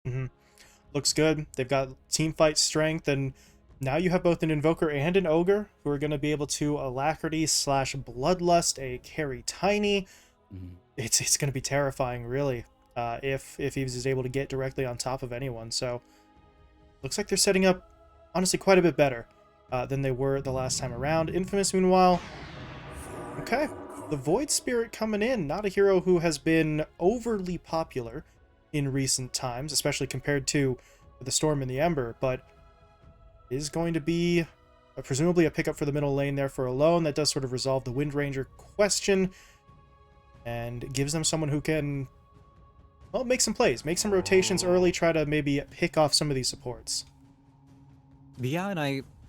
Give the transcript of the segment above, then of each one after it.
Hmm. Looks good. They've got team fight strength, and now you have both an Invoker and an Ogre who are going to be able to Alacrity slash Bloodlust a carry Tiny. Mhm. It's going to be terrifying, really, if he was able to get directly on top of anyone. So looks like they're setting up, honestly, quite a bit better than they were the last time around. Infamous, meanwhile, okay, the Void Spirit coming in, not a hero who has been overly popular in recent times, especially compared to the Storm and the Ember, but is going to be presumably a pickup for the middle lane there for alone. That does sort of resolve the Wind Ranger question and gives them someone who can, well, make some plays, make some rotations early, try to maybe pick off some of these supports. Yeah, and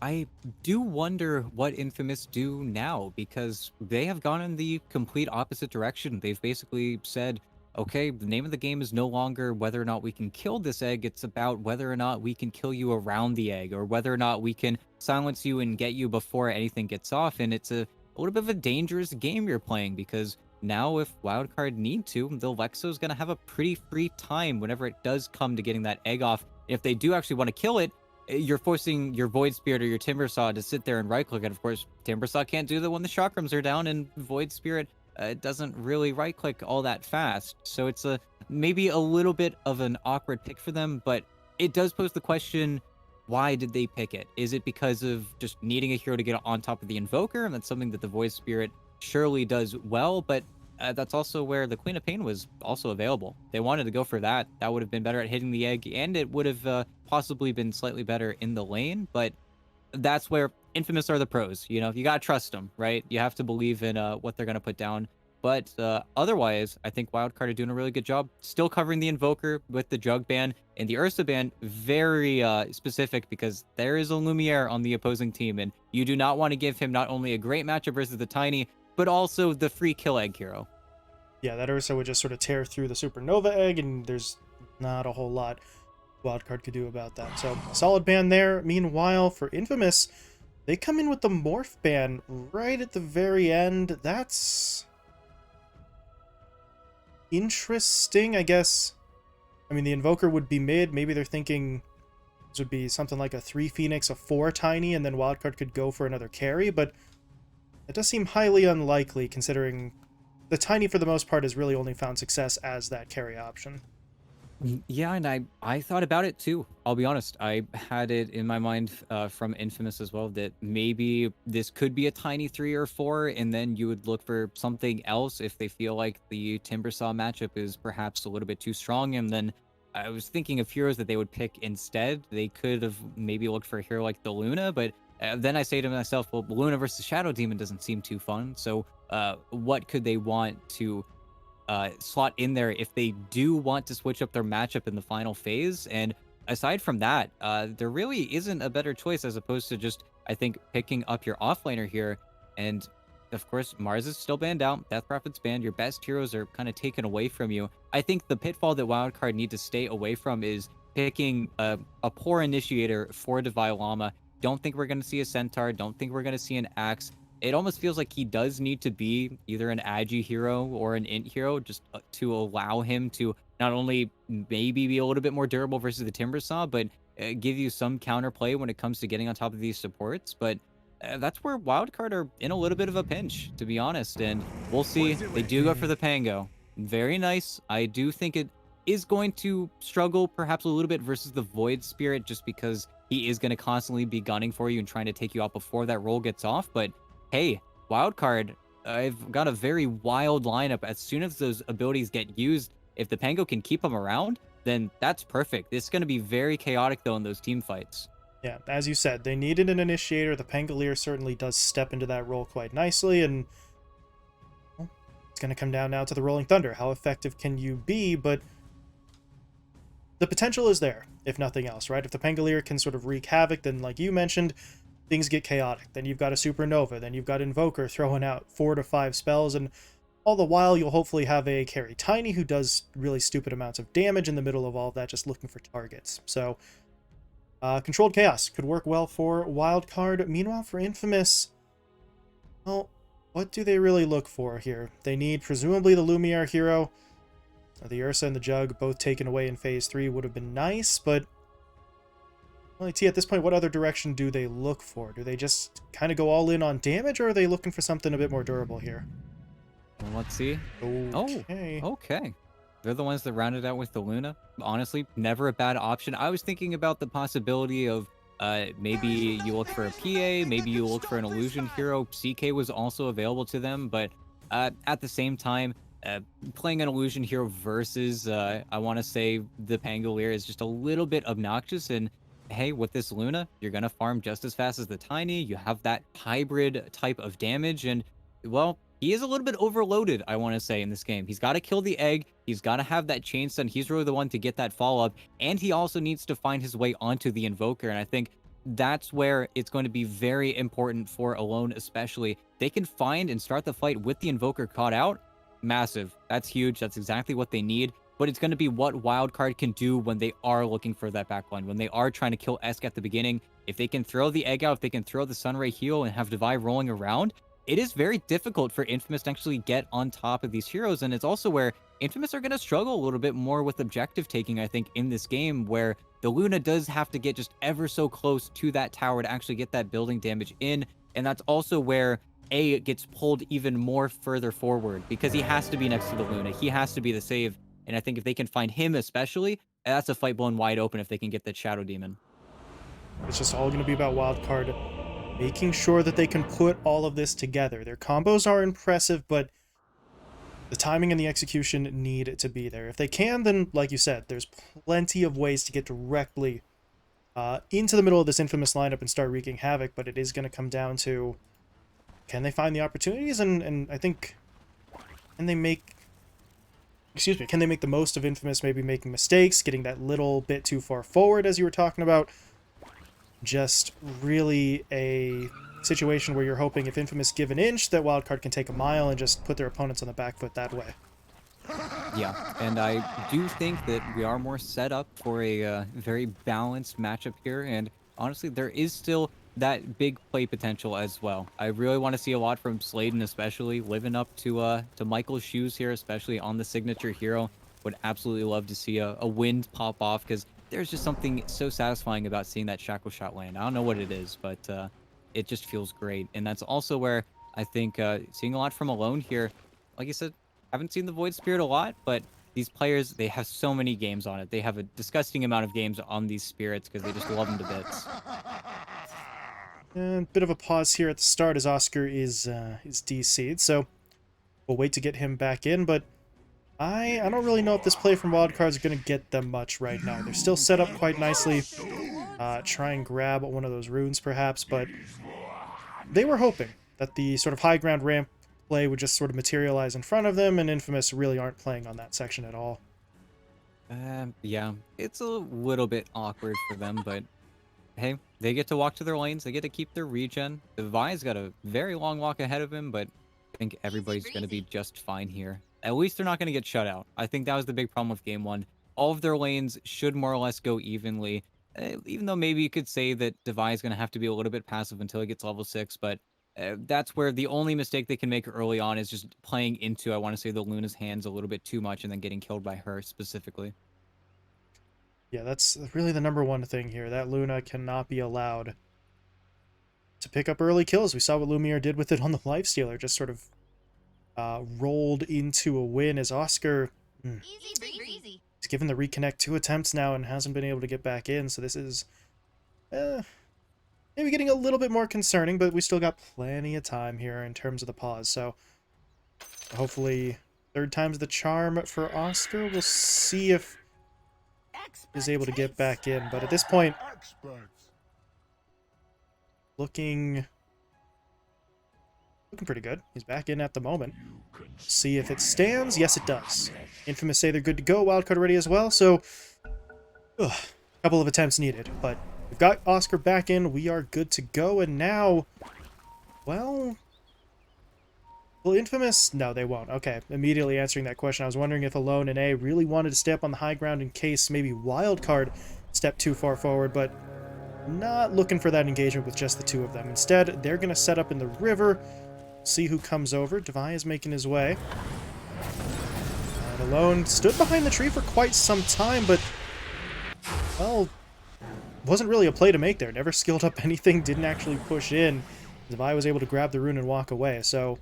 I do wonder what Infamous do now because they have gone in the complete opposite direction. They've basically said, okay, the name of the game is no longer whether or not we can kill this egg, it's about whether or not we can kill you around the egg or whether or not we can silence you and get you before anything gets off. And it's a little bit of a dangerous game you're playing because now if Wildcard need to, the Lexo's going to have a pretty free time whenever it does come to getting that egg off. If they do actually want to kill it, you're forcing your Void Spirit or your Timbersaw to sit there and right click. And of course, Timbersaw can't do that when the chakrams are down, and Void Spirit doesn't really right click all that fast. So it's a maybe a little bit of an awkward pick for them, but it does pose the question, why did they pick it? Is it because of just needing a hero to get on top of the Invoker? And that's something that the Void Spirit surely does well, but that's also where the Queen of Pain was also available. They wanted to go for that. That would have been better at hitting the egg, and it would have possibly been slightly better in the lane. But that's where Infamous are the pros. You know, you gotta trust them, right? You have to believe in what they're gonna put down. But otherwise, I think Wildcard are doing a really good job. Still covering the Invoker with the Jug ban and the Ursa ban. Very specific because there is a Lumiere on the opposing team, and you do not want to give him not only a great matchup versus the Tiny, but also the free kill egg hero. Yeah, that Ursa would just sort of tear through the Supernova egg, and there's not a whole lot Wildcard could do about that. So, a solid ban there. Meanwhile, for Infamous, they come in with the Morph ban right at the very end. That's interesting, I guess. I mean, the Invoker would be mid. Maybe they're thinking this would be something like a 3 Phoenix, a 4 Tiny, and then Wildcard could go for another carry, but it does seem highly unlikely considering the Tiny, for the most part, has really only found success as that carry option. Yeah, and I thought about it too. I'll be honest. I had it in my mind from Infamous as well that maybe this could be a tiny 3 or 4, and then you would look for something else if they feel like the Timbersaw matchup is perhaps a little bit too strong. And then I was thinking of heroes that they would pick instead. They could have maybe looked for a hero like the Luna, but then I say to myself, well, Luna versus Shadow Demon doesn't seem too fun. So what could they want to slot in there if they do want to switch up their matchup in the final phase? And aside from that, there really isn't a better choice as opposed to just, I think, picking up your offlaner here. And of course, Mars is still banned out. Death Prophet's banned. Your best heroes are kind of taken away from you. I think the pitfall that Wildcard need to stay away from is picking a poor initiator for Devi Lama. Don't think we're going to see a Centaur. Don't think we're going to see an Axe. It almost feels like he does need to be either an agi hero or an int hero just to allow him to not only maybe be a little bit more durable versus the Timbersaw, but give you some counterplay when it comes to getting on top of these supports. But that's where Wildcard are in a little bit of a pinch, to be honest. And we'll see. They do go for the Pango. Very nice. I do think it is going to struggle perhaps a little bit versus the Void Spirit just because he is going to constantly be gunning for you and trying to take you out before that roll gets off. But hey, Wildcard, I've got a very wild lineup. As soon as those abilities get used, if the Pango can keep them around, then that's perfect. It's going to be very chaotic, though, in those team fights. Yeah, as you said, they needed an initiator. The Pangolier certainly does step into that role quite nicely, and well, it's going to come down now to the Rolling Thunder. How effective can you be? But the potential is there, if nothing else, right? If the Pangolier can sort of wreak havoc, then like you mentioned, things get chaotic. Then you've got a Supernova, then you've got Invoker throwing out 4 to 5 spells, and all the while you'll hopefully have a carry Tiny who does really stupid amounts of damage in the middle of all of that, just looking for targets. So, Controlled Chaos could work well for Wildcard. Meanwhile, for Infamous, well, what do they really look for here? They need presumably the Lumiere hero. The Ursa and the Jug both taken away in Phase 3 would have been nice, but... Well, at this point, what other direction do they look for? Do they just kind of go all in on damage, or are they looking for something a bit more durable here? Well, let's see. Okay. Oh, okay. They're the ones that rounded out with the Luna. Honestly, never a bad option. I was thinking about the possibility of maybe you look for a PA, maybe you look for an illusion hero. CK was also available to them, but at the same time, playing an illusion hero versus, I want to say, the Pangolier is just a little bit obnoxious. And hey, with this Luna, you're going to farm just as fast as the Tiny. You have that hybrid type of damage, and, well, he is a little bit overloaded, I want to say, in this game. He's got to kill the egg. He's got to have that chain stun. He's really the one to get that follow-up. And he also needs to find his way onto the Invoker. And I think that's where it's going to be very important for Alone, especially. They can find and start the fight with the Invoker caught out. Massive. That's huge. That's exactly what they need. But it's going to be what Wildcard can do when they are looking for that backline. When they are trying to kill Esk at the beginning. If they can throw the egg out, if they can throw the Sunray heal and have Devi rolling around, it is very difficult for Infamous to actually get on top of these heroes, and it's also where Infamous are going to struggle a little bit more with objective taking, I think, in this game, where the Luna does have to get just ever so close to that tower to actually get that building damage in, and that's also where A gets pulled even more further forward, because he has to be next to the Luna, he has to be the save, and I think if they can find him especially, that's a fight blown wide open if they can get that Shadow Demon. It's just all going to be about Wildcard making sure that they can put all of this together. Their combos are impressive, but the timing and the execution need to be there. If they can, then, like you said, there's plenty of ways to get directly into the middle of this Infamous lineup and start wreaking havoc, but it is going to come down to, can they find the opportunities? And I think, can they make the most of Infamous maybe making mistakes, getting that little bit too far forward, as you were talking about? Just really a situation where you're hoping if Infamous give an inch, that Wildcard can take a mile and just put their opponents on the back foot that way. Yeah, and I do think that we are more set up for a very balanced matchup here, and honestly, there is still that big play potential as well. I really want to see a lot from Sladen, especially living up to Michael's shoes here, especially on the signature hero. Would absolutely love to see a wind pop off, because there's just something so satisfying about seeing that shackle shot land. I don't know what it is, but it just feels great. And that's also where I think seeing a lot from Alone here, like I said, haven't seen the Void Spirit a lot, but these players, they have so many games on it. They have a disgusting amount of games on these spirits because they just love them to bits. And bit of a pause here at the start as Oscar is DC'd, so we'll wait to get him back in, but I don't really know if this play from Wildcard is going to get them much right now. They're still set up quite nicely. Try and grab one of those runes, perhaps, but they were hoping that the sort of high ground ramp play would just sort of materialize in front of them, and Infamous really aren't playing on that section at all. Yeah, it's a little bit awkward for them, but hey, they get to walk to their lanes. They get to keep their regen. Devi's got a very long walk ahead of him, but I think everybody's going to be just fine here. At least they're not going to get shut out. I think that was the big problem with Game 1. All of their lanes should more or less go evenly, even though maybe you could say that Devi is going to have to be a little bit passive until he gets level 6, but that's where the only mistake they can make early on is just playing into, I want to say, the Luna's hands a little bit too much and then getting killed by her specifically. Yeah, that's really the number one thing here. That Luna cannot be allowed to pick up early kills. We saw what Lumiere did with it on the Lifestealer, just sort of rolled into a win as Oscar he's given the reconnect 2 attempts now and hasn't been able to get back in, so this is maybe getting a little bit more concerning, but we still got plenty of time here in terms of the pause, so hopefully third time's the charm for Oscar. We'll see if he's able to get back in, but at this point, looking pretty good. He's back in at the moment. See if it stands. Yes, it does. Infamous say they're good to go. Wildcard ready as well, so a couple of attempts needed, but we've got Oscar back in. We are good to go, and now, well, will Infamous? No, they won't. Okay, immediately answering that question. I was wondering if Alone and A really wanted to stay up on the high ground in case maybe Wildcard stepped too far forward, but not looking for that engagement with just the two of them. Instead, they're going to set up in the river, see who comes over. Devi is making his way. Alone stood behind the tree for quite some time, but, well, wasn't really a play to make there. Never skilled up anything, didn't actually push in. Zabai was able to grab the rune and walk away, so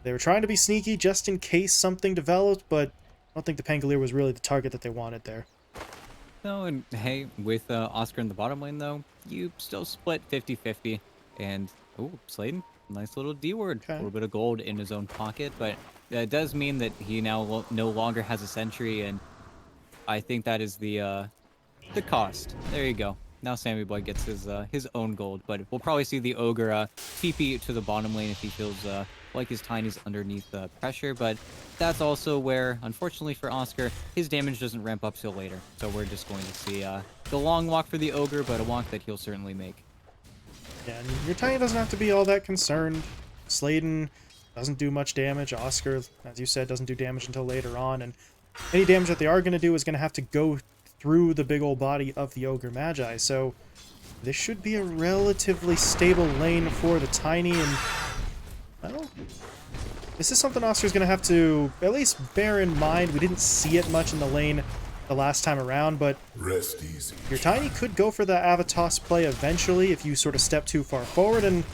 they were trying to be sneaky just in case something developed, but I don't think the Pangolier was really the target that they wanted there. No, and hey, with Oscar in the bottom lane, though, you still split 50-50. And, oh, Sladen, nice little D word. A Okay. little bit of gold in his own pocket, but it does mean that he now no longer has a sentry, and I think that is the cost. There you go. Now Sammy Boy gets his own gold, but we'll probably see the Ogre TP to the bottom lane if he feels like his Tiny's underneath pressure, but that's also where, unfortunately for Oscar, his damage doesn't ramp up till later. So we're just going to see the long walk for the Ogre, but a walk that he'll certainly make. Yeah, and your Tiny doesn't have to be all that concerned. Sladen doesn't do much damage. Oscar, as you said, doesn't do damage until later on, and any damage that they are going to do is going to have to go through the big old body of the Ogre Magi, so this should be a relatively stable lane for the Tiny, and, well, this is something Oscar's going to have to at least bear in mind. We didn't see it much in the lane the last time around, but Rest easy. your Tiny could go for the Avatos play eventually if you sort of step too far forward, and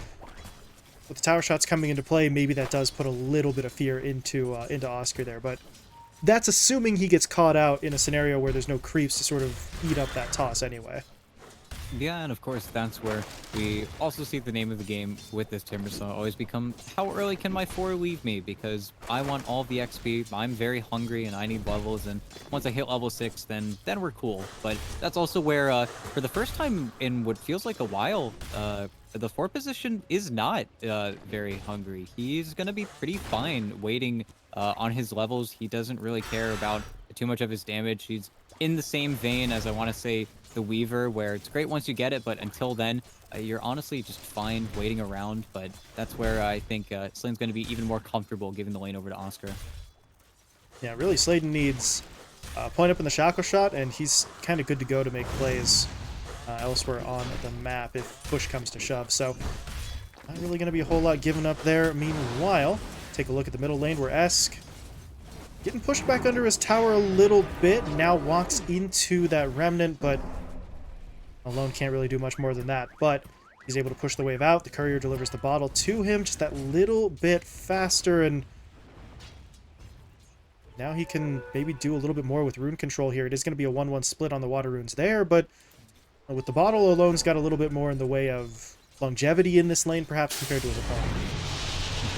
with the tower shots coming into play, maybe that does put a little bit of fear into Oscar there, but that's assuming he gets caught out in a scenario where there's no creeps to sort of eat up that toss anyway. Yeah, and of course, that's where we also see the name of the game with this Timbersaw always become, how early can my 4 leave me? Because I want all the XP, I'm very hungry, and I need levels, and once I hit level 6, then we're cool. But that's also where, for the first time in what feels like a while, the 4 position is not very hungry. He's going to be pretty fine waiting on his levels. He doesn't really care about too much of his damage. He's in the same vein as, I want to say, the Weaver, where it's great once you get it, but until then, you're honestly just fine waiting around. But that's where I think Slane's going to be even more comfortable giving the lane over to Oscar. Yeah, really, Sladen needs a point up in the shackle shot, and he's kind of good to go to make plays elsewhere on the map if push comes to shove. So, not really going to be a whole lot given up there. Meanwhile, take a look at the middle lane where Esk getting pushed back under his tower a little bit, now walks into that remnant, but Alone can't really do much more than that. But he's able to push the wave out. The courier delivers the bottle to him just that little bit faster, and now he can maybe do a little bit more with rune control here. It is going to be a 1-1 split on the water runes there, but with the bottle, Alone's got a little bit more in the way of longevity in this lane, perhaps, compared to his opponent.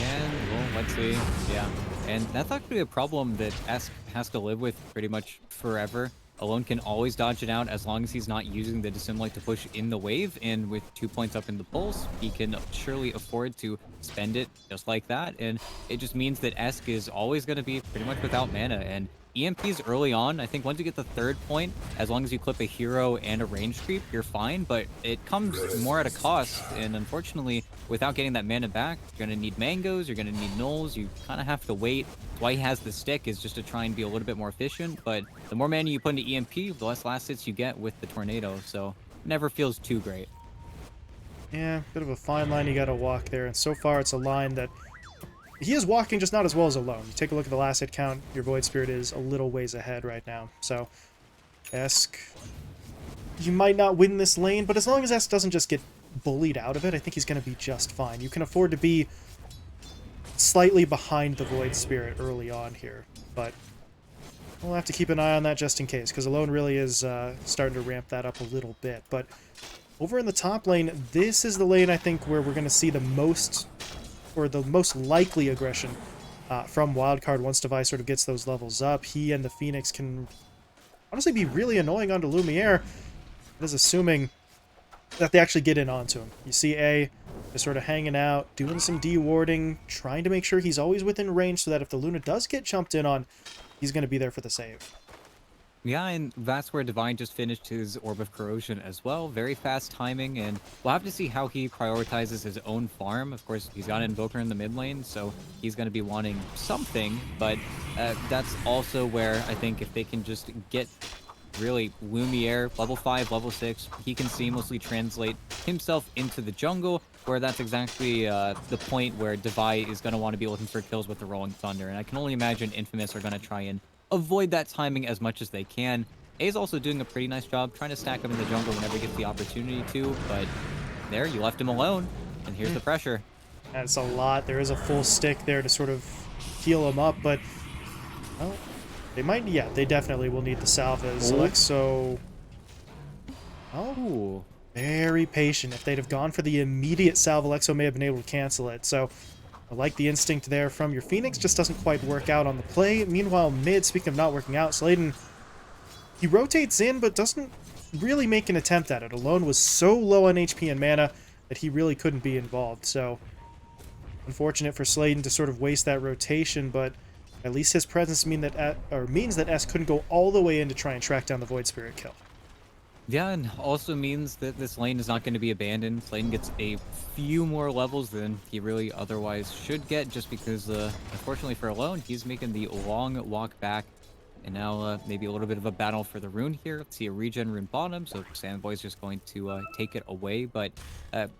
Yeah, well, let's see. Yeah. And that's actually a problem that Esk has to live with pretty much forever. Alone can always dodge it out as long as he's not using the Dissimulate to push in the wave, and with 2 points up in the pulse, he can surely afford to spend it just like that, and it just means that Esk is always going to be pretty much without mana, and EMPs early on, I think once you get the 3rd point, as long as you clip a hero and a range creep, you're fine, but it comes more at a cost, and unfortunately, without getting that mana back, you're going to need mangoes, you're going to need nulls, you kind of have to wait. Why he has the stick is just to try and be a little bit more efficient, but the more mana you put into EMP, the less last hits you get with the tornado, so never feels too great. Yeah, bit of a fine line you gotta walk there, and so far it's a line that he is walking, just not as well as Alone. You take a look at the last hit count, your Void Spirit is a little ways ahead right now. So, Esk, you might not win this lane, but as long as Esk doesn't just get bullied out of it, I think he's going to be just fine. You can afford to be slightly behind the Void Spirit early on here, but we'll have to keep an eye on that just in case, because Alone really is starting to ramp that up a little bit. But over in the top lane, this is the lane I think where we're going to see the most, or the most likely aggression from Wildcard once Device sort of gets those levels up. He and the Phoenix can honestly be really annoying onto Lumiere. That is assuming that they actually get in onto him. You see A just sort of hanging out, doing some D-warding, trying to make sure he's always within range so that if the Luna does get jumped in on, he's going to be there for the save. Yeah, and that's where Divine just finished his Orb of Corrosion as well. Very fast timing, and we'll have to see how he prioritizes his own farm. Of course, he's got an Invoker in the mid lane, so he's going to be wanting something, but that's also where I think if they can just get really, Lumiere, level 5, level 6, he can seamlessly translate himself into the jungle, where that's exactly the point where Devi is going to want to be looking for kills with the Rolling Thunder. And I can only imagine Infamous are going to try and avoid that timing as much as they can. A is also doing a pretty nice job trying to stack him in the jungle whenever he gets the opportunity to, but there, you left him alone, and here's the pressure. That's a lot. There is a full stick there to sort of heal him up, but well, they might. Yeah, they definitely will need the salve as Alexo. Oh, very patient. If they'd have gone for the immediate salve, Alexo may have been able to cancel it. So I like the instinct there from your Phoenix. Just doesn't quite work out on the play. Meanwhile, mid, speaking of not working out, Sladen, he rotates in, but doesn't really make an attempt at it. Alone was so low on HP and mana that he really couldn't be involved. So unfortunate for Sladen to sort of waste that rotation, but at least his presence means that S couldn't go all the way in to try and track down the Void Spirit kill. Yeah, and also means that this lane is not going to be abandoned. Lane gets a few more levels than he really otherwise should get, just because, unfortunately for Alone, he's making the long walk back. And now maybe a little bit of a battle for the rune here. Let's see a regen rune bottom, so Sandboy's just going to take it away. But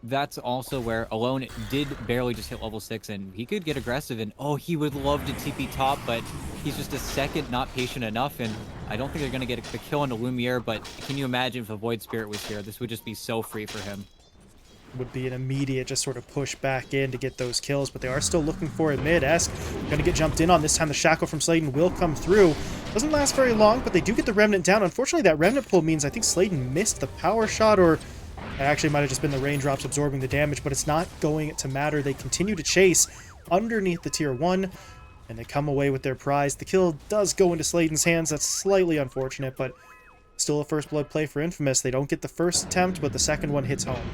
that's also where Alone did barely just hit level 6, and he could get aggressive. And oh, he would love to TP top, but he's just a second not patient enough. And I don't think they're going to get the kill on the Lumiere, but can you imagine if a Void Spirit was here? This would just be so free for him. Would be an immediate just sort of push back in to get those kills, but they are still looking for it mid. Esk gonna get jumped in on. This time the Shackle from Sladen will come through. Doesn't last very long, but they do get the Remnant down. Unfortunately, that Remnant pull means I think Sladen missed the power shot, or it actually might have just been the raindrops absorbing the damage, but it's not going to matter. They continue to chase underneath the tier 1, and they come away with their prize. The kill does go into Sladen's hands. That's slightly unfortunate, but still a first blood play for Infamous. They don't get the first attempt, but the second one hits home.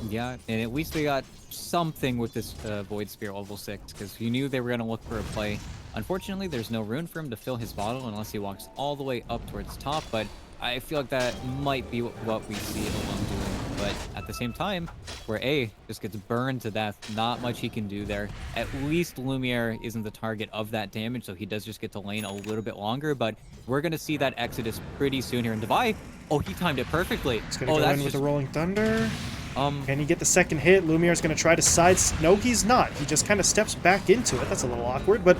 Yeah, and at least they got something with this Void Spirit level 6, because you knew they were going to look for a play. Unfortunately, there's no rune for him to fill his bottle unless he walks all the way up towards top, but I feel like that might be what we see Alone doing. But at the same time, where A just gets burned to death, not much he can do there. At least Lumiere isn't the target of that damage, so he does just get to lane a little bit longer, but we're going to see that Exodus pretty soon here. And Devi, oh, he timed it perfectly. He's going to go in with the Rolling Thunder. Can he get the second hit? Lumiere's going to try to side... No, he's not. He just kind of steps back into it. That's a little awkward, but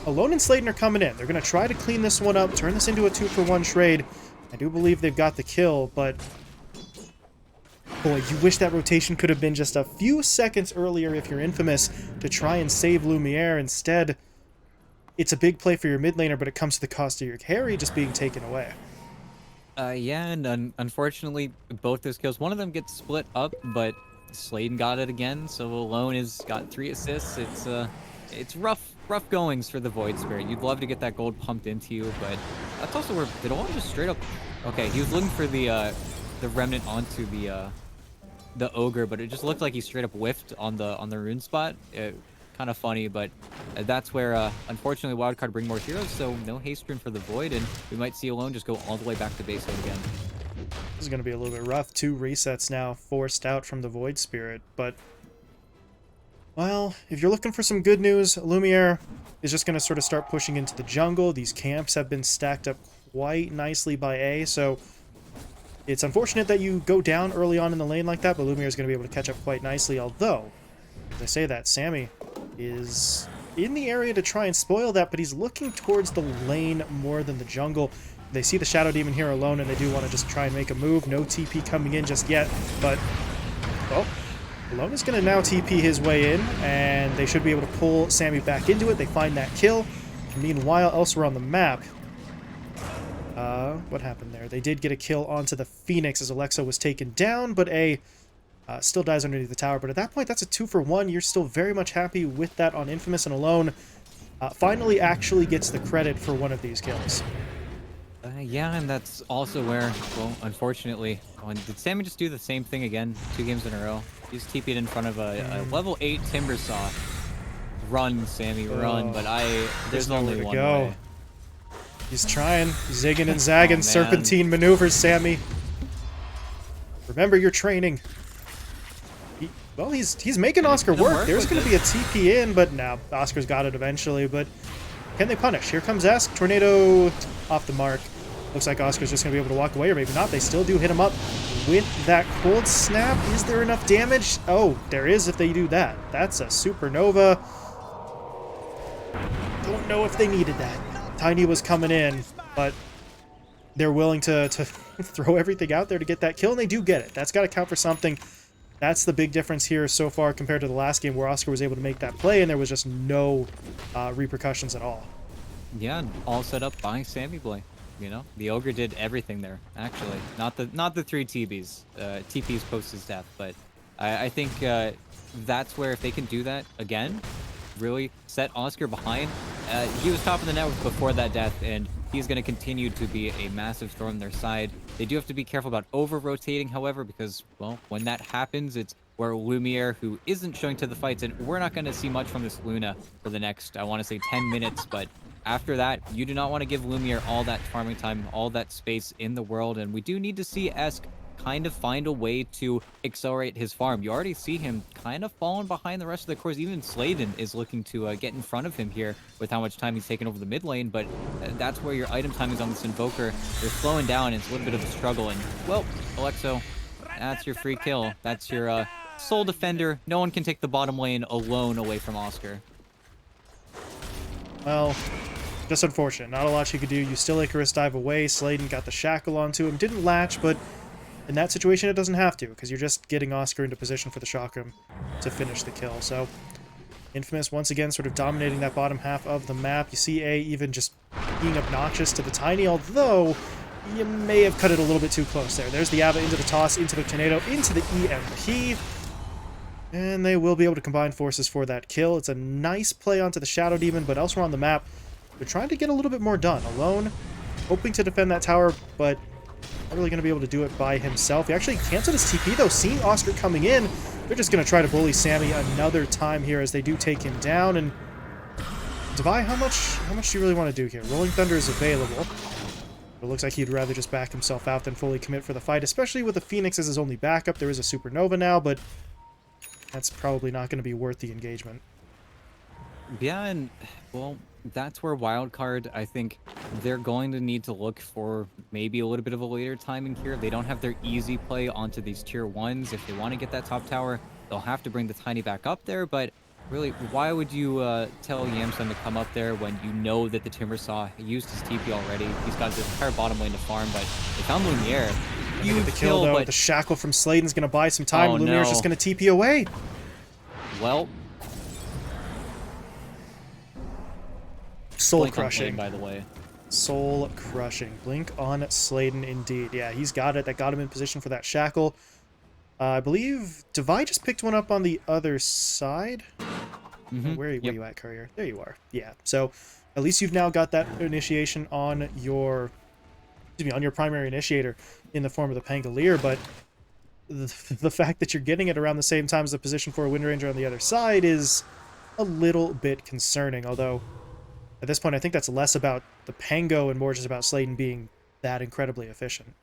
Alone and Sladen are coming in. They're going to try to clean this one up, turn this into a 2-for-1 trade. I do believe they've got the kill, but... boy, you wish that rotation could have been just a few seconds earlier if you're Infamous to try and save Lumiere. Instead, it's a big play for your mid laner, but it comes to the cost of your carry just being taken away. Yeah, and unfortunately, both those kills, one of them gets split up, but Sladen got it again, so Alone has got 3 assists. It's rough goings for the Void Spirit. You'd love to get that gold pumped into you, but that's also where did Alone just straight up... Okay, he was looking for the Remnant onto the Ogre, but it just looked like he straight up whiffed on the rune spot. Kind of funny, but that's where, unfortunately, Wildcard bring more heroes, so no haste rune for the Void, and we might see Alone just go all the way back to base again. This is going to be a little bit rough. 2 resets now forced out from the Void Spirit, but... well, if you're looking for some good news, Lumiere is just going to sort of start pushing into the jungle. These camps have been stacked up quite nicely by A, so... it's unfortunate that you go down early on in the lane like that, but Lumiere is going to be able to catch up quite nicely, although... as I say that, Sammy is in the area to try and spoil that, but he's looking towards the lane more than the jungle. They see the Shadow Demon here alone, and they do want to just try and make a move. No TP coming in just yet, but, well, Alone is going to now TP his way in, and they should be able to pull Sammy back into it. They find that kill. Meanwhile, elsewhere on the map, what happened there? They did get a kill onto the Phoenix as Alexa was taken down, but still dies underneath the tower. But at that point, that's a 2-for-1. You're still very much happy with that on Infamous, and Alone finally actually gets the credit for one of these kills. Yeah, and that's also where, well, unfortunately, did Sammy just do the same thing again 2 games in a row? He's TP'd in front of a level 8 Timbersaw. Run, Sammy, run, but there's only one way. He's trying, zigging and zagging, serpentine maneuvers, Sammy. Remember your training. Well, he's making Oscar work. There's going to be a TP in, but now Oscar's got it eventually. But can they punish? Here comes Esk. Tornado off the mark. Looks like Oscar's just going to be able to walk away, or maybe not. They still do hit him up with that cold snap. Is there enough damage? Oh, there is if they do that. That's a supernova. Don't know if they needed that. Tiny was coming in, but they're willing to throw everything out there to get that kill, and they do get it. That's got to count for something. That's the big difference here so far compared to the last game where Oscar was able to make that play and there was just no repercussions at all. Yeah, all set up by Sammy Boy. You know, the ogre did everything there. Actually, not the 3 TBs, TPs post his death, but I think that's where if they can do that again, really set Oscar behind. He was top of the net before that death, and he's going to continue to be a massive thorn on their side. They do have to be careful about over-rotating, however, because, well, when that happens, it's where Lumiere, who isn't showing to the fights, and we're not going to see much from this Luna for the next, I want to say, 10 minutes, but after that, you do not want to give Lumiere all that farming time, all that space in the world, and we do need to see Esk kind of find a way to accelerate his farm. You already see him kind of falling behind the rest of the cores. Even Sladen is looking to get in front of him here with how much time he's taken over the mid lane, but that's where your item timings on this Invoker, they're slowing down. It's a little bit of a struggle, and, well, Alexo, that's your free kill. That's your sole defender. No one can take the bottom lane alone away from Oscar. Well, just unfortunate. Not a lot you could do. You still Icarus dive away. Sladen got the shackle onto him. Didn't latch, but in that situation, it doesn't have to, because you're just getting Oscar into position for the chakram to finish the kill. So, Infamous, once again, sort of dominating that bottom half of the map. You see A even just being obnoxious to the Tiny, although you may have cut it a little bit too close there. There's the Ava into the toss, into the tornado, into the EMP. And they will be able to combine forces for that kill. It's a nice play onto the Shadow Demon, but elsewhere on the map, they're trying to get a little bit more done. Alone, hoping to defend that tower, but not really going to be able to do it by himself. He actually canceled his TP, though. Seeing Oscar coming in, they're just going to try to bully Sammy another time here as they do take him down. And Devi, how much do you really want to do here? Rolling Thunder is available. It looks like he'd rather just back himself out than fully commit for the fight, especially with the Phoenix as his only backup. There is a Supernova now, but that's probably not going to be worth the engagement. Yeah, and, well, that's where Wildcard, I think they're going to need to look for maybe a little bit of a later timing here. They don't have their easy play onto these tier 1s. If they want to get that top tower, they'll have to bring the Tiny back up there, but really, why would you tell Yamsun to come up there when you know that the Timbersaw used his TP already? He's got this entire bottom lane to farm, but they found Lumiere. You get the kill, though. But the shackle from Sladen's going to buy some time. Oh, Lumiere's just going to TP away. Well, soul crushing, by the way. Soul crushing. Blink on Sladen, indeed. Yeah, he's got it. That got him in position for that shackle. I believe Devi just picked one up on the other side. Where are you at, Courier? There you are. Yeah. So at least you've now got that initiation on your, on your primary initiator in the form of the Pangolier. But the fact that you're getting it around the same time as the position for a Wind Ranger on the other side is a little bit concerning. Although at this point, I think that's less about the Pango and more just about Sladen being that incredibly efficient.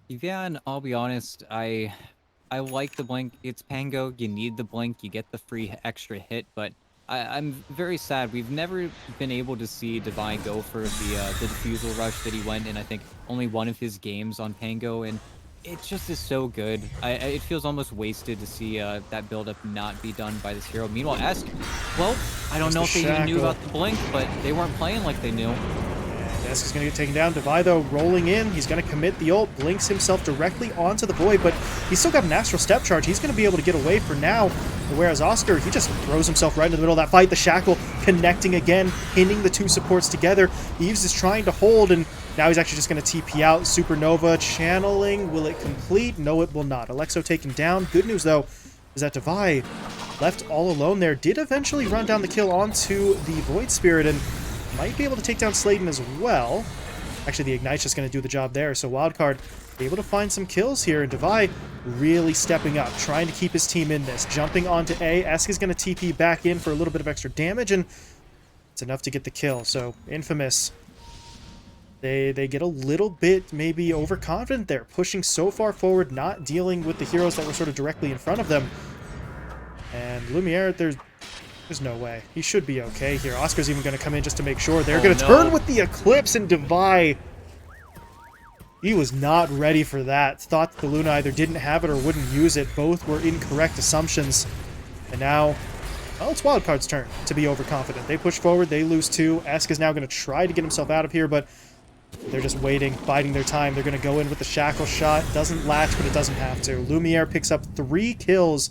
Yeah, and I'll be honest, I like the blink. It's Pango, you need the blink, you get the free extra hit, but I'm very sad. We've never been able to see Devi go for the defusal rush that he went in, I think, only one of his games on Pango, and it just is so good. It feels almost wasted to see that build-up not be done by this hero. Meanwhile, Esk, well, I don't know if they even knew about the blink, but they weren't playing like they knew. Esk is going to get taken down. Devi, though, rolling in. He's going to commit the ult, blinks himself directly onto the Void, but he's still got an Astral Step Charge. He's going to be able to get away for now, whereas Oscar, he just throws himself right into the middle of that fight. The Shackle connecting again, pinning the two supports together. Eves is trying to hold, and now he's actually just going to TP out. Supernova channeling. Will it complete? No, it will not. Alexo taken down. Good news, though, is that Devi, left all alone there, did eventually run down the kill onto the Void Spirit, and might be able to take down Sladen as well. Actually, the Ignite's just going to do the job there. So Wildcard able to find some kills here. And Devi really stepping up, trying to keep his team in this. Jumping onto A. Esk is going to TP back in for a little bit of extra damage. And it's enough to get the kill. So Infamous, they get a little bit maybe overconfident there. Pushing so far forward, not dealing with the heroes that were sort of directly in front of them. And Lumiere, there's no way. He should be okay here. Oscar's even going to come in just to make sure. They're going to turn with the Eclipse, and Devi He was not ready for that. Thought the Luna either didn't have it or wouldn't use it. Both were incorrect assumptions. And now, well, it's Wildcard's turn to be overconfident. They push forward, they lose 2. Esk is now going to try to get himself out of here, but they're just waiting, biding their time. They're going to go in with the shackle shot. Doesn't latch, but it doesn't have to. Lumiere picks up 3 kills,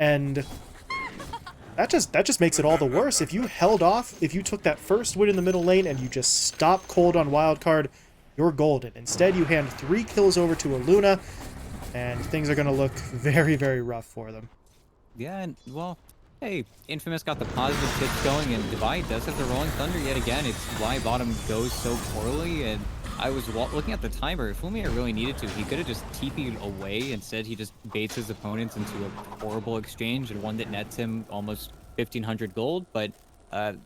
and that just makes it all the worse. If you held off, if you took that first win in the middle lane and you just stopped cold on Wildcard, you're golden. Instead, you hand 3 kills over to a Luna, and things are going to look very, very rough for them. Yeah, and, well, hey, Infamous got the positive tips going, and Divide does have the Rolling Thunder yet again. It's why bottom goes so poorly, and I was looking at the timer. If Lumiere really needed to, he could have just TP'd away. Instead, he just baits his opponents into a horrible exchange, and one that nets him almost 1,500 gold, but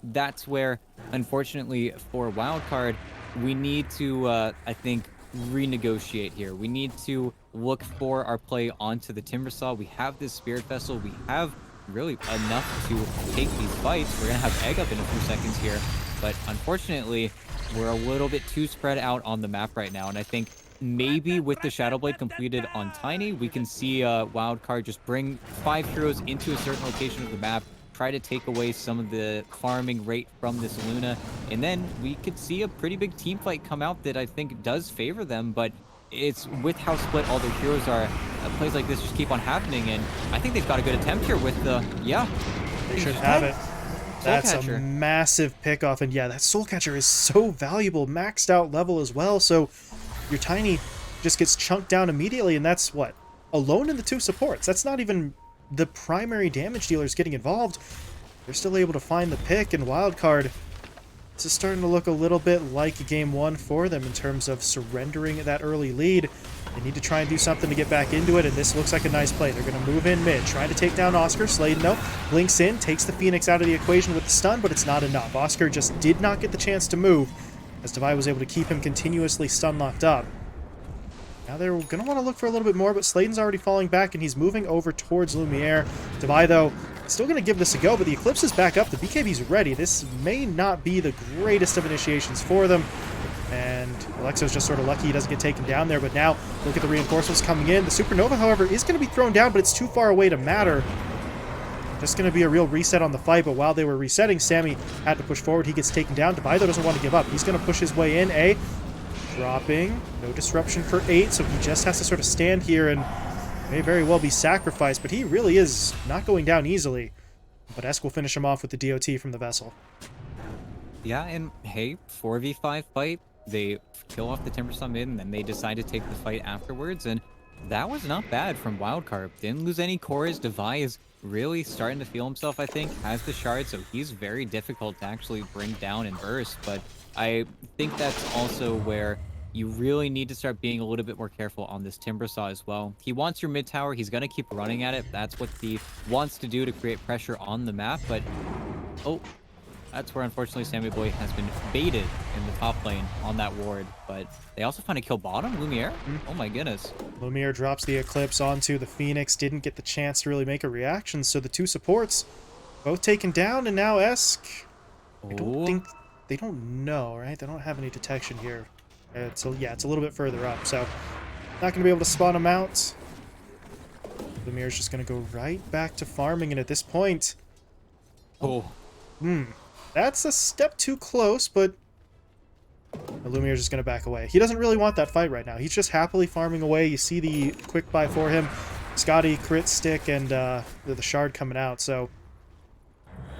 that's where, unfortunately, for Wildcard, we need to, I think, renegotiate here. We need to look for our play onto the Timbersaw. We have this Spirit Vessel. We have really enough to take these fights. We're gonna have Egg up in a few seconds here, but unfortunately, we're a little bit too spread out on the map right now, and I think maybe with the Shadow Blade completed on Tiny, we can see Wildcard just bring 5 heroes into a certain location of the map, try to take away some of the farming rate from this Luna, and then we could see a pretty big team fight come out that I think does favor them, but it's with how split all their heroes are, plays like this just keep on happening, and I think they've got a good attempt here with the, yeah. They should have it. That's Soulcatcher. a massive pickoff, and yeah, that Soulcatcher is so valuable, maxed out level as well, so your Tiny just gets chunked down immediately, and that's what? Alone in the 2 supports. That's not even the primary damage dealers getting involved. They're still able to find the pick, and Wildcard, this is starting to look a little bit like game 1 for them in terms of surrendering that early lead. They need to try and do something to get back into it, and this looks like a nice play. They're going to move in mid, trying to take down Oscar. Sladen, though, blinks in, takes the Phoenix out of the equation with the stun, but it's not enough. Oscar just did not get the chance to move, as Devi was able to keep him continuously stun locked up. Now they're going to want to look for a little bit more, but Sladen's already falling back, and he's moving over towards Lumiere. Devi, though, still going to give this a go, but the Eclipse is back up. The BKB's ready. This may not be the greatest of initiations for them. And Alexo's just sort of lucky he doesn't get taken down there, but now look at the reinforcements coming in. The Supernova, however, is going to be thrown down, but it's too far away to matter. Just going to be a real reset on the fight, but while they were resetting, Sammy had to push forward. He gets taken down. Devi, though, doesn't want to give up. He's going to push his way in. Dropping. No disruption for 8, so he just has to sort of stand here and may very well be sacrificed, but he really is not going down easily. But Esk will finish him off with the DOT from the vessel. Yeah, and hey, 4v5 fight. They kill off the Timbersaw mid, and then they decide to take the fight afterwards, and that was not bad from Wildcard. Didn't lose any cores. Devi is really starting to feel himself, I think. Has the shard, so he's very difficult to actually bring down and burst, but I think that's also where you really need to start being a little bit more careful on this Timbersaw as well. He wants your mid tower. He's going to keep running at it. That's what he wants to do to create pressure on the map, but oh, that's where, unfortunately, Sammy Boy has been baited in the top lane on that ward. But they also find a kill bottom. Lumiere? Oh my goodness. Lumiere drops the Eclipse onto the Phoenix. Didn't get the chance to really make a reaction, so the 2 supports both taken down, and now Esk, I don't think, they don't know, right? They don't have any detection here. Yeah, it's a little bit further up, so not going to be able to spot him out. Lumiere's just going to go right back to farming, and at this point... That's a step too close, but Lumiere's just going to back away. He doesn't really want that fight right now. He's just happily farming away. You see the quick buy for him. Scotty, crit stick, and the shard coming out, so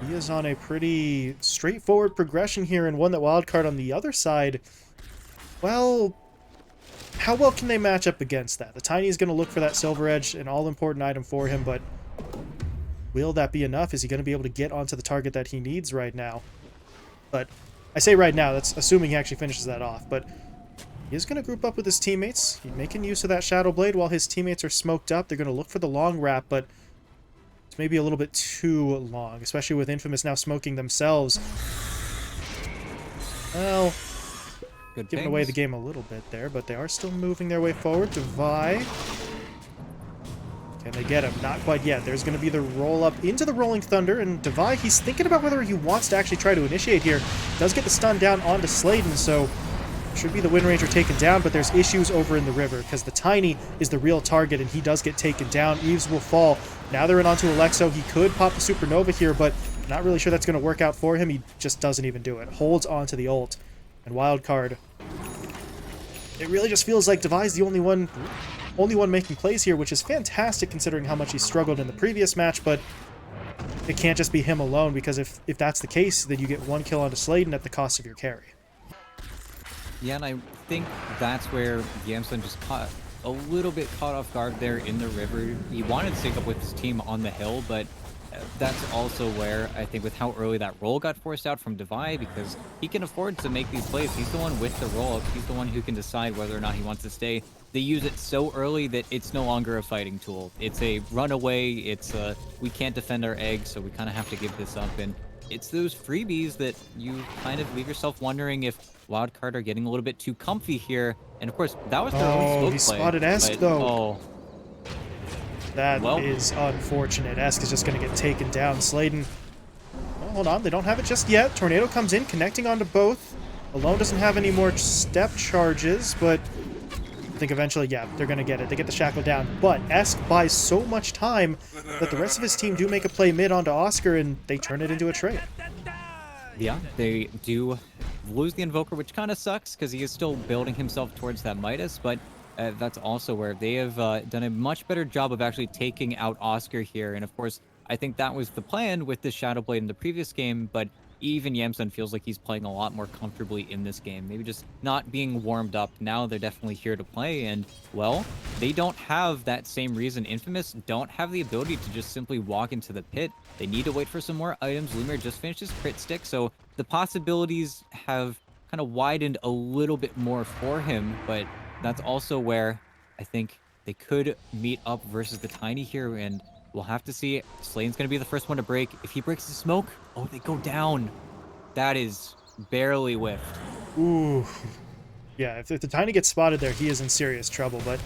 he is on a pretty straightforward progression here, and one that Wildcard on the other side, well, how well can they match up against that? The Tiny is going to look for that Silver Edge, an all-important item for him, but will that be enough? Is he going to be able to get onto the target that he needs right now? But I say right now, that's assuming he actually finishes that off, but he is going to group up with his teammates. He's making use of that Shadow Blade while his teammates are smoked up. They're going to look for the long wrap, but it's maybe a little bit too long, especially with Infamous now smoking themselves. Well, giving away the game a little bit there, but they are still moving their way forward. Devi. Can they get him? Not quite yet. There's going to be the roll up into the Rolling Thunder, and Devi, he's thinking about whether he wants to actually try to initiate here. Does get the stun down onto Sladen, so Should be the Wind Ranger taken down, but there's issues over in the river because the Tiny is the real target and he does get taken down. Eves will fall. Now they're in onto Alexo. He could pop the Supernova here, but not really sure that's going to work out for him. He just doesn't even do it. Holds onto the ult. And Wildcard. It really just feels like Devi's the only one making plays here, which is fantastic considering how much he struggled in the previous match, but it can't just be him alone, because if that's the case, then you get one kill onto Sladen at the cost of your carry. Yeah, and I think that's where Yamson just caught a little bit caught off guard there in the river. He wanted to sync up with his team on the hill, but that's also where I think with how early that roll got forced out from Devi, because he can afford to make these plays. He's the one with the roll. He's the one who can decide whether or not he wants to stay. They use it so early that it's no longer a fighting tool. It's a runaway. It's a, we can't defend our eggs, so we kind of have to give this up. And it's those freebies that you kind of leave yourself wondering if Wildcard are getting a little bit too comfy here. And of course, that was their only he smoke play. spotted Esk, though. Oh. That is unfortunate. Esk is just going to get taken down. Sladen, oh, hold on, they don't have it just yet. Tornado comes in, connecting onto both. Alone doesn't have any more step charges, but I think eventually, yeah, they're going to get it. They get the shackle down, but Esk buys so much time that the rest of his team do make a play mid onto Oscar, and they turn it into a trade. Yeah, they do lose the Invoker, which kind of sucks because he is still building himself towards that Midas, but that's also where they have done a much better job of actually taking out Oscar here. And of course, I think that was the plan with the Shadow Blade in the previous game, but even Yamson feels like he's playing a lot more comfortably in this game. Maybe just not being warmed up. Now they're definitely here to play, and, well, they don't have that same reason. Infamous don't have the ability to just simply walk into the pit. They need to wait for some more items. Lumiere just finished his crit stick, so the possibilities have kind of widened a little bit more for him, but that's also where I think they could meet up versus the Tiny here, and we'll have to see. Slane's going to be the first one to break. If he breaks the smoke, oh, they go down. That is barely whiffed. Ooh. Yeah, if the Tiny gets spotted there, he is in serious trouble, but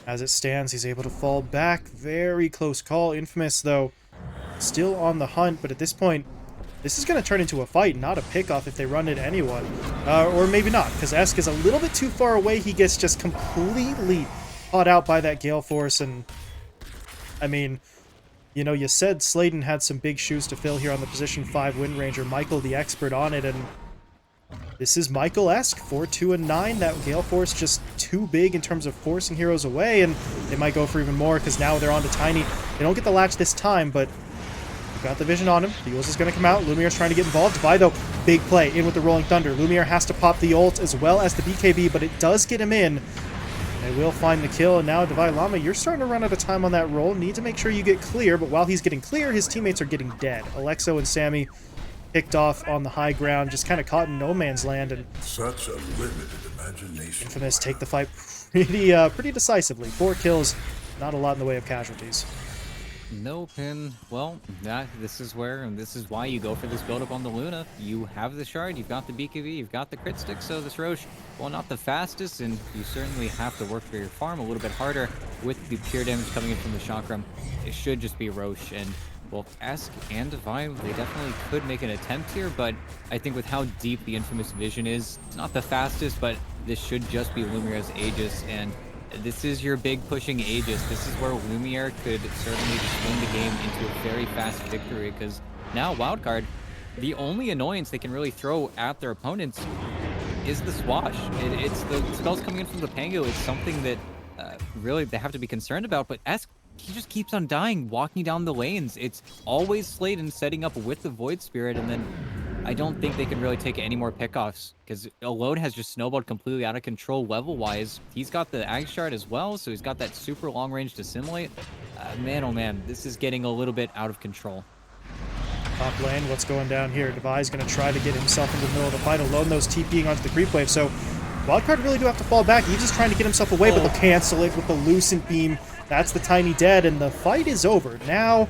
as it stands, he's able to fall back. Very close call. Infamous, though, still on the hunt, but at this point, this is going to turn into a fight, not a pickoff if they run into anyone. Or maybe not, because Esk is a little bit too far away. He gets just completely caught out by that Gale Force, and I mean, you know, you said Sladen had some big shoes to fill here on the position 5 Wind Ranger. Michael, the expert on it, and this is Michael-esque. 4-2 and 9. That Gale Force just too big in terms of forcing heroes away, and they might go for even more because now they're on to Tiny. They don't get the latch this time, but got the vision on him. The Eagles is going to come out. Lumiere's trying to get involved. Devi, though, big play in with the Rolling Thunder. Lumiere has to pop the ult as well as the BKB, but it does get him in. They will find the kill, and now Devi Llama, you're starting to run out of time on that roll. Need to make sure you get clear, but while he's getting clear, his teammates are getting dead. Alexo and Sammy picked off on the high ground, just kind of caught in no man's land, and such a limited imagination. Infamous take the fight pretty decisively. 4 kills, not a lot in the way of casualties. Nope, and, well, this is where, and this is why you go for this build-up on the Luna. You have the shard, you've got the BKB, you've got the crit stick, so this Roche, well, not the fastest, and you certainly have to work for your farm a little bit harder with the pure damage coming in from the Chakram. It should just be Roche, and both Esk and Divine, they definitely could make an attempt here, but I think with how deep the Infamous vision is, it's not the fastest, but this should just be Lumiere's Aegis, and this is your big pushing Aegis. This is where Lumiere could certainly swing the game into a very fast victory, because now Wildcard, the only annoyance they can really throw at their opponents is the swash. It's the spells coming in from the Pango. It's something that really they have to be concerned about, but Esk, he just keeps on dying, walking down the lanes. It's always Sladen setting up with the Void Spirit, and then I don't think they can really take any more pickoffs because Alone has just snowballed completely out of control level-wise. He's got the Ag Shard as well, so he's got that super long range to assimilate. Man, oh man, this is getting a little bit out of control. Top lane, what's going down here? Devi's going to try to get himself into the middle of the fight. Alone, those TPing onto the creep wave, so Wildcard really do have to fall back. He's just trying to get himself away, but they'll cancel it with the Lucent Beam. That's the Tiny dead, and the fight is over. Now,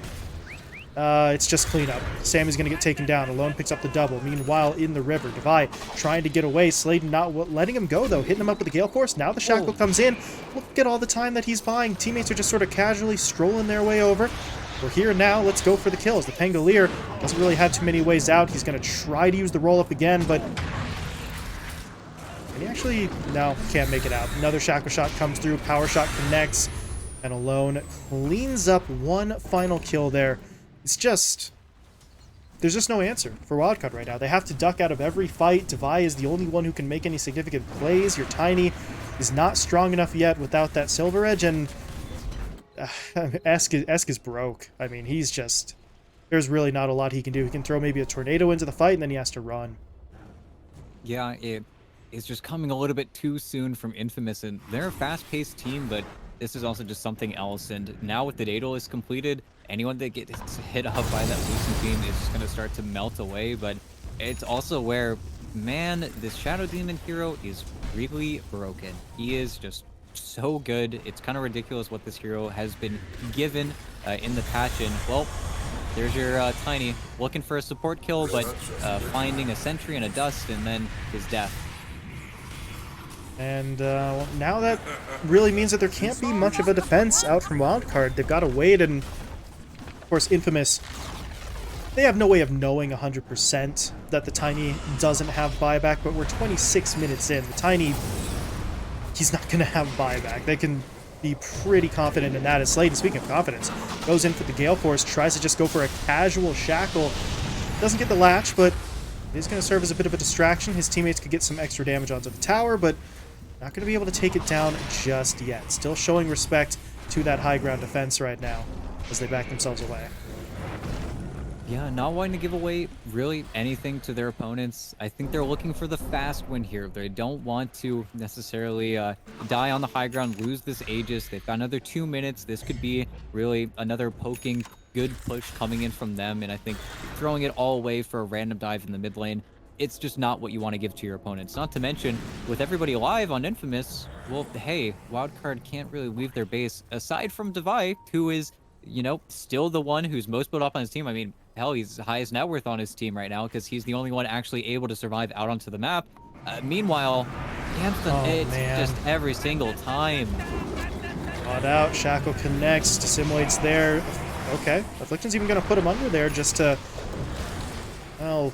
it's just cleanup. Sammy's going to get taken down. Alone picks up the double. Meanwhile, in the river, Devi trying to get away. Sladen not letting him go, though. Hitting him up with the Gale Force. Now the Shackle comes in. Look at all the time that he's buying. Teammates are just sort of casually strolling their way over. We're here now. Let's go for the kills. The Pangolier doesn't really have too many ways out. He's going to try to use the roll-up again, but yeah, actually, no, can't make it out. Another shackle shot comes through, power shot connects, and Alone cleans up one final kill there. It's just, there's just no answer for Wildcard right now. They have to duck out of every fight. Devi is the only one who can make any significant plays. Your Tiny is not strong enough yet without that Silver Edge, and Esk is broke. I mean, he's just, there's really not a lot he can do. He can throw maybe a tornado into the fight, and then he has to run. Yeah, it's just coming a little bit too soon from Infamous, and they're a fast-paced team, but this is also just something else. And now with the Daedalus completed, anyone that gets hit up by that Lucent Beam is just going to start to melt away. But it's also where, man, this Shadow Demon hero is really broken. He is just so good. It's kind of ridiculous what this hero has been given in the patch. And, well, there's your Tiny looking for a support kill, but finding a Sentry and a Dust, and then his death. And well, now that really means that there can't be much of a defense out from Wildcard. They've got to wait, and of course Infamous, they have no way of knowing 100% that the Tiny doesn't have buyback, but we're 26 minutes in. The Tiny, he's not going to have buyback. They can be pretty confident in that. As Sladen, speaking of confidence, goes in for the Gale Force, tries to just go for a casual shackle. Doesn't get the latch, but it is going to serve as a bit of a distraction. His teammates could get some extra damage onto the tower, but not going to be able to take it down just yet. Still showing respect to that high ground defense right now as they back themselves away. Yeah, not wanting to give away really anything to their opponents. I think they're looking for the fast win here. They don't want to necessarily die on the high ground, lose this Aegis. They've got another 2 minutes. This could be really another poking good push coming in from them, and I think throwing it all away for a random dive in the mid lane, it's just not what you want to give to your opponents. Not to mention, with everybody alive on Infamous, well, hey, Wildcard can't really leave their base, aside from Devi, who is, you know, still the one who's most built up on his team. I mean, hell, he's the highest net worth on his team right now, because he's the only one actually able to survive out onto the map. Meanwhile, Hampton, it's just every single time. Caught out, Shackle connects, assimilates there. Okay, Affliction's even going to put him under there just to, well,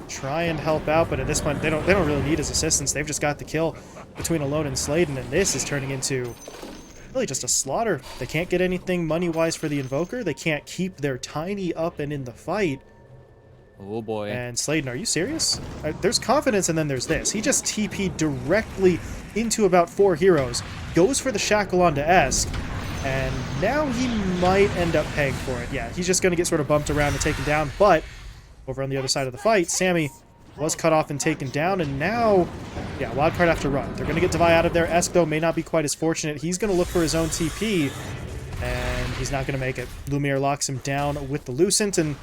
try and help out, but at this point they don't really need his assistance. They've just got the kill between Alone and Sladen, and this is turning into really just a slaughter. They can't get anything money-wise for the Invoker. They can't keep their Tiny up and in the fight. Oh boy. And Sladen, are you serious? There's confidence, and then there's this. He just TP'd directly into about 4 heroes, goes for the shackle onto Esk, and now he might end up paying for it. Yeah, he's just going to get sort of bumped around and taken down, but over on the other side of the fight, Sammy was cut off and taken down, and now, yeah, Wildcard have to run. They're going to get Devi out of there. Esk, though, may not be quite as fortunate. He's going to look for his own TP, and he's not going to make it. Lumiere locks him down with the Lucent, and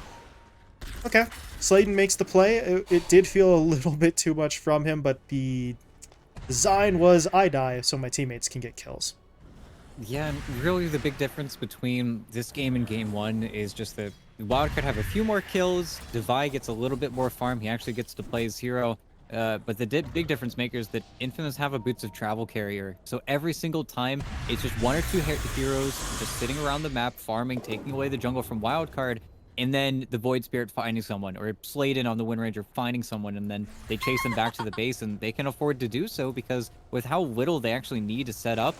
okay, Sladen makes the play. It did feel a little bit too much from him, but the design was, I die so my teammates can get kills. Yeah, and really the big difference between this game and Game 1 is just that Wildcard have a few more kills, Devi gets a little bit more farm, he actually gets to play his hero, but the big difference maker is that Infamous have a Boots of Travel carrier, so every single time it's just 1 or 2 heroes just sitting around the map, farming, taking away the jungle from Wildcard, and then the Void Spirit finding someone, or Sladen on the Wind Ranger finding someone, and then they chase them back to the base, and they can afford to do so because with how little they actually need to set up,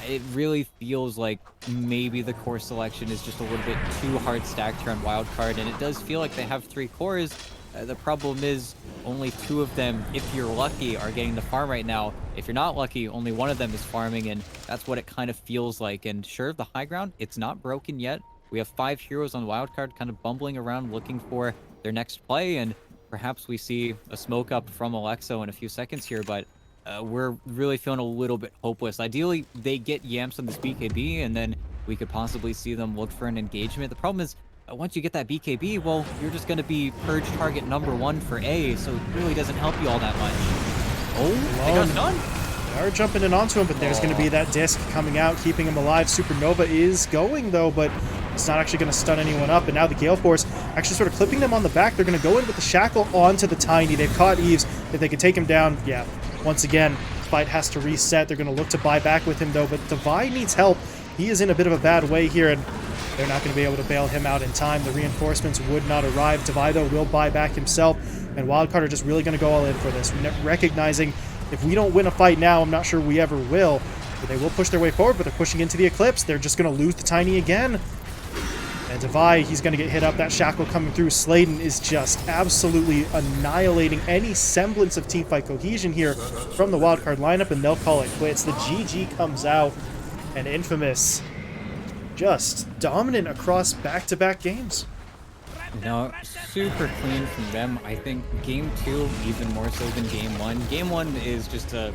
it really feels like maybe the core selection is just a little bit too hard stacked here on Wildcard, and it does feel like they have 3 cores. The problem is only 2 of them, if you're lucky, are getting the farm right now. If you're not lucky, only 1 of them is farming, and that's what it kind of feels like. And sure, the high ground, it's not broken yet. We have 5 heroes on Wildcard kind of bumbling around looking for their next play, and perhaps we see a smoke up from Alexo in a few seconds here, but we're really feeling a little bit hopeless. Ideally, they get Yamps on this BKB, and then we could possibly see them look for an engagement. The problem is, once you get that BKB, well, you're just going to be purge target number 1 for A, so it really doesn't help you all that much. Oh, they got none. They are jumping in onto him, but there's going to be that disc coming out, keeping him alive. Supernova is going, though, but it's not actually going to stun anyone up. And now the Gale Force actually sort of clipping them on the back. They're going to go in with the Shackle onto the Tiny. They've caught Eves. If they can take him down, yeah, once again, fight has to reset. They're going to look to buy back with him, though, but Devi needs help. He is in a bit of a bad way here, and they're not going to be able to bail him out in time. The reinforcements would not arrive. Devi, though, will buy back himself, and Wildcard are just really going to go all in for this, recognizing if we don't win a fight now, I'm not sure we ever will. But they will push their way forward, but they're pushing into the Eclipse. They're just going to lose the Tiny again. And Devi, he's going to get hit up. That Shackle coming through. Sladen is just absolutely annihilating any semblance of teamfight cohesion here from the Wildcard lineup, and they'll call it quits. The GG comes out, and Infamous just dominant across back-to-back games. No, super clean from them. I think game 2 even more so than game 1. Game 1 is just a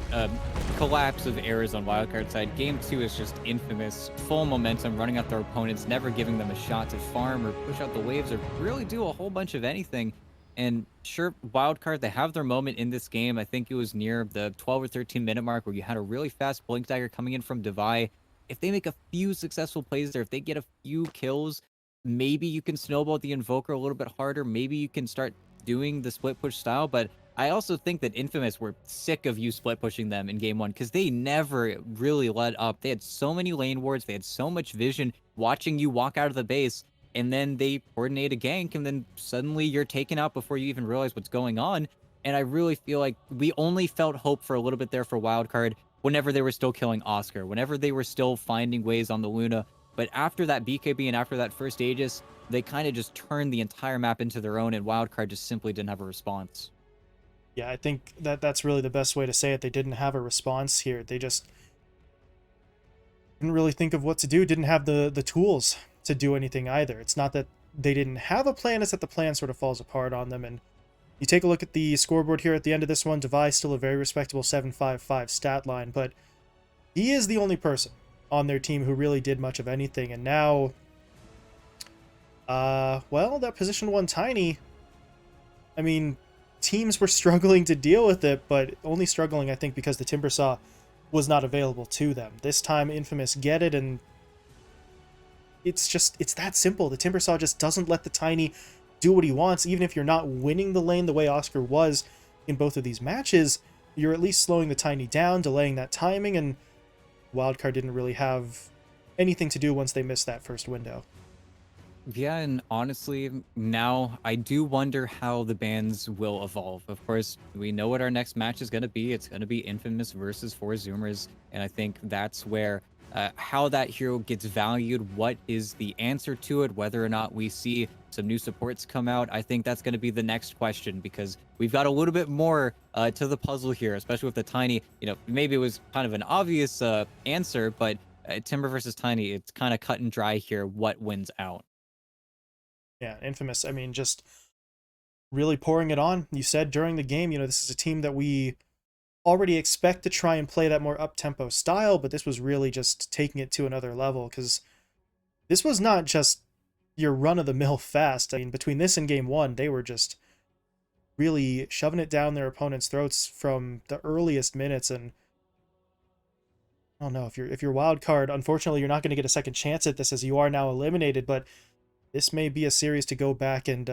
collapse of errors on Wildcard side. Game 2 is just Infamous, full momentum, running at their opponents, never giving them a shot to farm or push out the waves or really do a whole bunch of anything. And sure, Wildcard, they have their moment in this game. I think it was near the 12 or 13 minute mark where you had a really fast Blink Dagger coming in from Devi. If they make a few successful plays there, if they get a few kills, maybe you can snowball the Invoker a little bit harder. Maybe you can start doing the split push style. But I also think that Infamous were sick of you split pushing them in game 1 because they never really let up. They had so many lane wards. They had so much vision watching you walk out of the base. And then they coordinate a gank. And then suddenly you're taken out before you even realize what's going on. And I really feel like we only felt hope for a little bit there for Wildcard whenever they were still killing Oscar, whenever they were still finding ways on the Luna. But after that BKB and after that first Aegis, they kind of just turned the entire map into their own, and Wildcard just simply didn't have a response. Yeah, I think that's really the best way to say it. They didn't have a response here. They just didn't really think of what to do, didn't have the tools to do anything either. It's not that they didn't have a plan, it's that the plan sort of falls apart on them. And you take a look at the scoreboard here at the end of this one, Devi still a very respectable 755 stat line, but he is the only person on their team who really did much of anything. And now, well, that position 1 Tiny, I mean, teams were struggling to deal with it, but only struggling, I think, because the Timbersaw was not available to them. This time, Infamous get it, and it's that simple. The Timbersaw just doesn't let the Tiny do what he wants. Even if you're not winning the lane the way Oscar was in both of these matches, you're at least slowing the Tiny down, delaying that timing, and Wildcard didn't really have anything to do once they missed that first window. Yeah, and honestly, now I do wonder how the bans will evolve. Of course, we know what our next match is going to be. It's going to be Infamous versus 4 Zoomers, and I think that's where how that hero gets valued, what is the answer to it, whether or not we see some new supports come out. I think that's going to be the next question, because we've got a little bit more to the puzzle here, especially with the Tiny. You know, maybe it was kind of an obvious answer, but Timber versus Tiny, it's kind of cut and dry here what wins out. Yeah, Infamous, I mean, just really pouring it on. You said during the game, you know, this is a team that we already expect to try and play that more up-tempo style, but this was really just taking it to another level, because this was not just your run-of-the-mill fast. I mean, between this and game 1, they were just really shoving it down their opponents' throats from the earliest minutes. And I don't know, if you're Wildcard, unfortunately, you're not going to get a second chance at this, as you are now eliminated, but this may be a series to go back and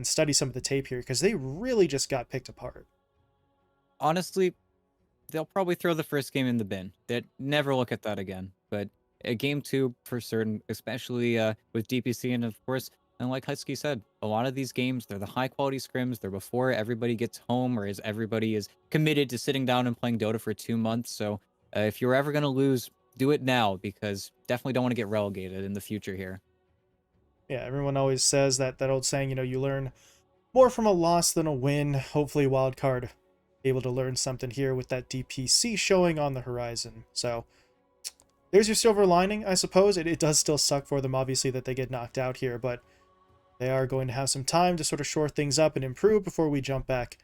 study some of the tape here, because they really just got picked apart. Honestly, they'll probably throw the first game in the bin. They'd never look at that again. But game 2 for certain, especially with DPC, and of course, and like Husky said, a lot of these games, they're the high quality scrims. They're before everybody gets home, or as everybody is committed to sitting down and playing Dota for 2 months. So if you're ever going to lose, do it now, because definitely don't want to get relegated in the future here. Yeah, everyone always says that old saying, you know, you learn more from a loss than a win. Hopefully Wildcard able to learn something here with that DPC showing on the horizon. So there's your silver lining, I suppose. It does still suck for them, obviously, that they get knocked out here, but they are going to have some time to sort of shore things up and improve before we jump back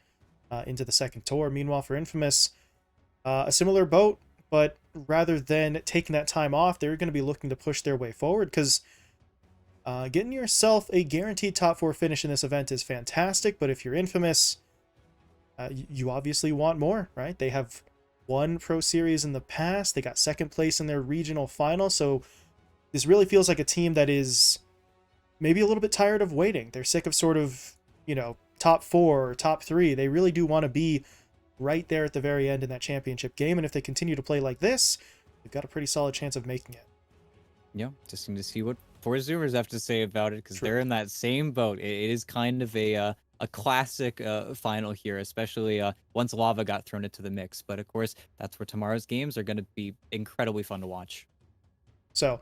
into the second tour. Meanwhile, for Infamous, a similar boat, but rather than taking that time off, they're going to be looking to push their way forward, because getting yourself a guaranteed top 4 finish in this event is fantastic, but if you're Infamous, you obviously want more, right? They have won Pro Series in the past. They got second place in their regional final, so this really feels like a team that is maybe a little bit tired of waiting. They're sick of sort of, you know, top 4 or top 3. They really do want to be right there at the very end in that championship game, and if they continue to play like this, they've got a pretty solid chance of making it. Yeah, just need to see what 4 Zoomers have to say about it, because they're in that same boat. It is kind of a a classic final here, especially once Lava got thrown into the mix. But of course, that's where tomorrow's games are going to be incredibly fun to watch. So,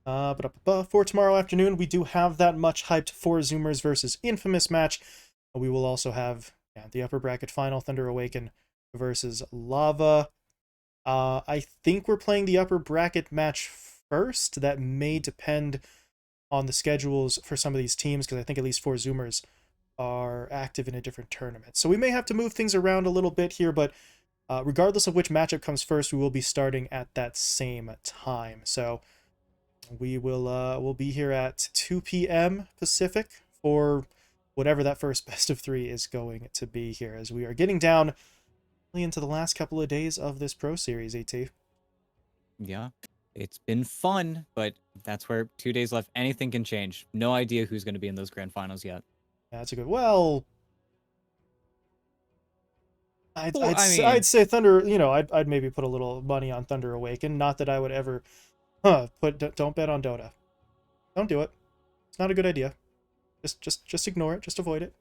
for tomorrow afternoon, we do have that much hyped for Zoomers versus Infamous match. We will also have the upper bracket final, Thunder Awaken versus Lava. I think we're playing the upper bracket match first. That may depend on the schedules for some of these teams, because I think at least 4 Zoomers are active in a different tournament. So we may have to move things around a little bit here, but regardless of which matchup comes first, we will be starting at that same time. So we will we'll be here at 2 p.m. Pacific for whatever that first best of 3 is going to be here, as we are getting down into the last couple of days of this Pro Series, AT. Yeah, it's been fun, but that's where 2 days left. Anything can change. No idea who's going to be in those grand finals yet. Yeah, that's a good. Well, I mean, I'd say Thunder. You know, I'd maybe put a little money on Thunder Awaken. Not that I would ever, don't bet on Dota. Don't do it. It's not a good idea. Just ignore it. Just avoid it.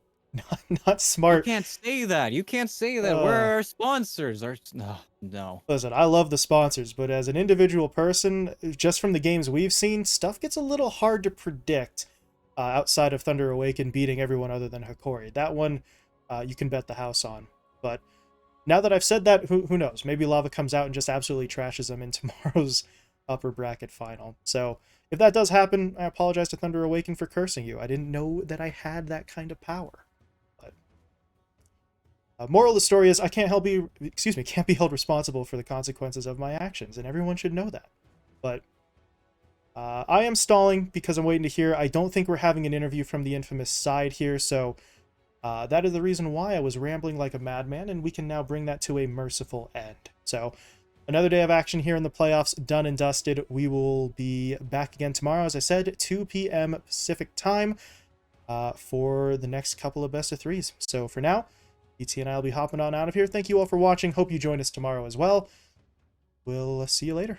Not smart. you can't say that. You can't say that. Where our sponsors are. No, no. Listen, I love the sponsors, but as an individual person, just from the games we've seen, stuff gets a little hard to predict outside of Thunder Awaken beating everyone other than Hikori. That one, you can bet the house on. But now that I've said that, who knows? Maybe Lava comes out and just absolutely trashes them in tomorrow's upper bracket final. So if that does happen, I apologize to Thunder Awaken for cursing you. I didn't know that I had that kind of power. Moral of the story is I can't be held responsible for the consequences of my actions, and everyone should know that. But I am stalling because I'm waiting to hear. I don't think we're having an interview from the Infamous side here, so that is the reason why I was rambling like a madman, and we can now bring that to a merciful end. So another day of action here in the playoffs, done and dusted. We will be back again tomorrow, as I said, 2 p.m. Pacific time for the next couple of best of 3s. So for now, BT and I will be hopping on out of here. Thank you all for watching. Hope you join us tomorrow as well. We'll see you later.